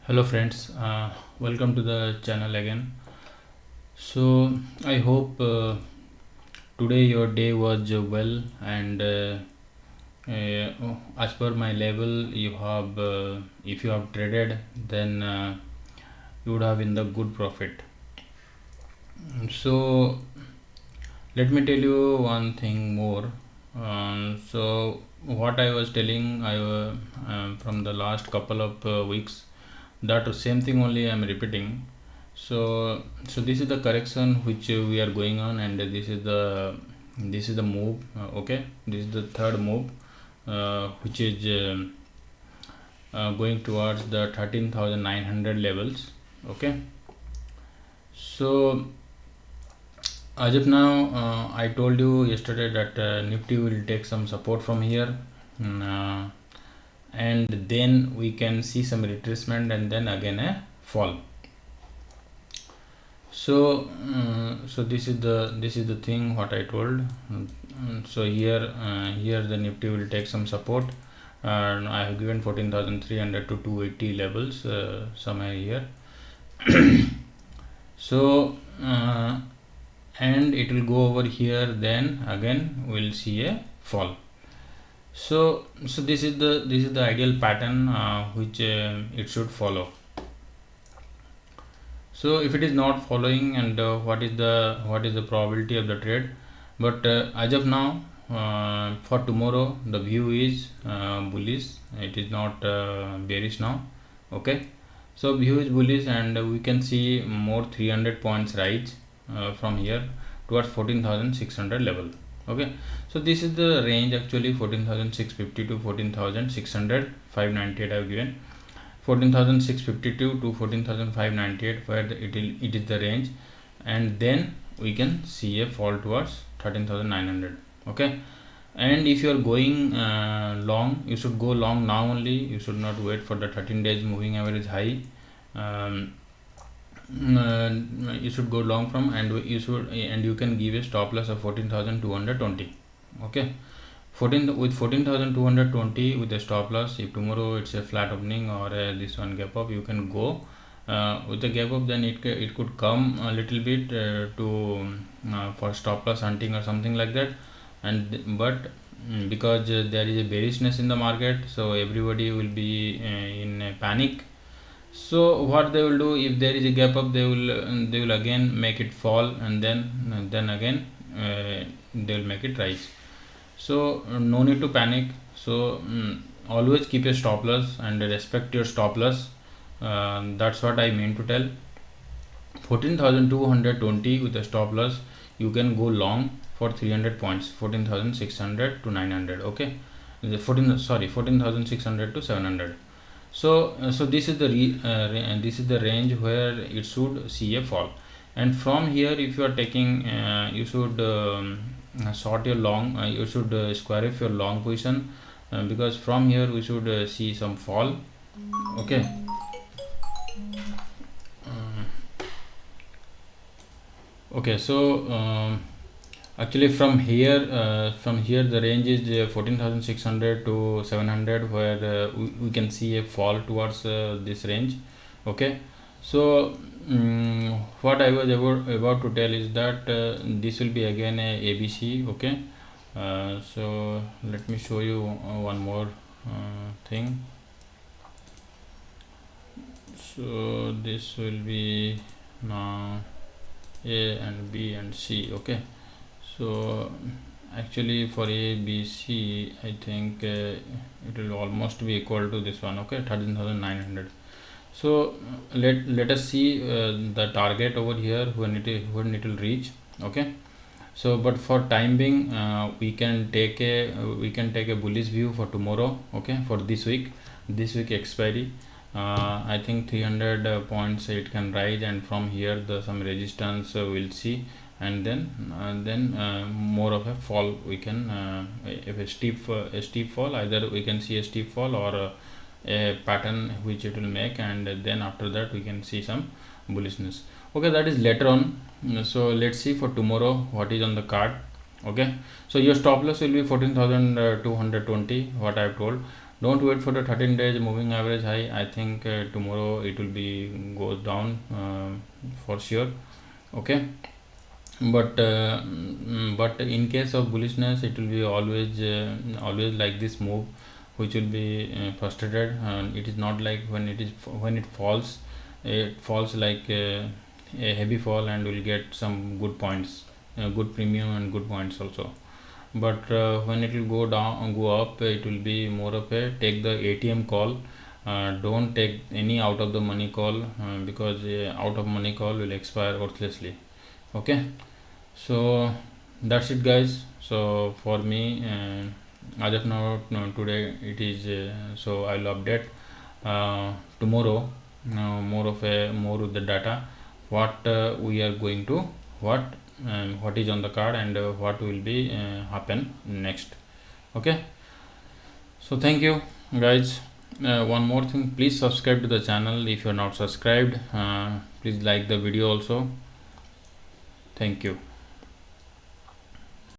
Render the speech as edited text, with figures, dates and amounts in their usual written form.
Hello friends, welcome to the channel again. So I hope today your day was well and as per my level you have if you have traded then you would have in the good profit. So let me tell you one thing more. So what I was telling from the last couple of weeks, that same thing only I am repeating. So this is the correction which we are going on, and this is the move. Okay, this is the third move, which is going towards the 13,900 levels. Okay, so as of now, I told you yesterday that Nifty will take some support from here, mm, uh, and then we can see some retracement and then again a fall. So this is the thing what I told. So here the Nifty will take some support, and I have given 14,300 to 280 levels somewhere here. So and it will go over here, then again we'll see a fall. So this is the ideal pattern which it should follow. So if it is not following, and what is the probability of the trade? But as of now, for tomorrow the view is bullish. It is not bearish now. Okay, so view is bullish, and we can see more 300 points rise from here towards 14,600 level. Okay, so this is the range actually, 14,650 to 14,600. 598 I have given 14,652 to 14,598, where it is the range, and then we can see a fall towards 13,900. Okay, and if you are going long, you should go long now only. You should not wait for the 13 days moving average high. um, you should go long from, and you can give a stop loss of 14,220. Okay, 14,220 with a stop loss. If tomorrow it's a flat opening or this one gap up, you can go with the gap up. Then it could come a little bit to for stop loss hunting or something like that. But because there is a bearishness in the market, so everybody will be in a panic. So what they will do, if there is a gap up, they will again make it fall, and then again they will make it rise. So no need to panic. So always keep a stop loss and respect your stop loss. That's what I mean to tell. 14,220 with a stop loss, you can go long for 300 points, 14,600 to 900. Okay, 14,600 to 700. So this is the range where it should see a fall. And from here, if you are taking, you should short your long, you should square off your long position, because from here we should see some fall. Okay, okay. So actually from here the range is 14,600 to 700, where we can see a fall towards this range. Okay, so what I was about to tell is that this will be again a ABC. Okay, so let me show you one more thing. So this will be now A and B and C. Okay, so actually for A, B, C, I think it will almost be equal to this one. Okay, 13,900. So let us see the target over here when it will reach. Okay, so but for time being, we can take a bullish view for tomorrow. Okay, for this week expiry, I think 300 points it can rise, and from here the some resistance we'll see, and then more of a fall we can, if a steep fall, either we can see a steep fall or a pattern which it will make, and then after that we can see some bullishness. Okay, that is later on. So let's see for tomorrow what is on the card. Okay, so your stop loss will be 14,220, what I have told. Don't wait for the 13 days moving average high. I think tomorrow it will be goes down for sure. Okay, but in case of bullishness, it will be always like this move, which will be frustrated, and it is not like when it falls like a heavy fall, and will get some good points, good premium and good points also. But when it will go down go up, it will be more of a take the ATM call. Don't take any out of the money call, because out of money call will expire worthlessly. Okay, so that's it, guys. So for me, as of now, no, today it is, so I'll update tomorrow, more of the data, what we are going to, what what is on the card, and what will be happen next. Okay, so thank you, guys. One more thing, please subscribe to the channel if you're not subscribed. Please like the video also. Thank you.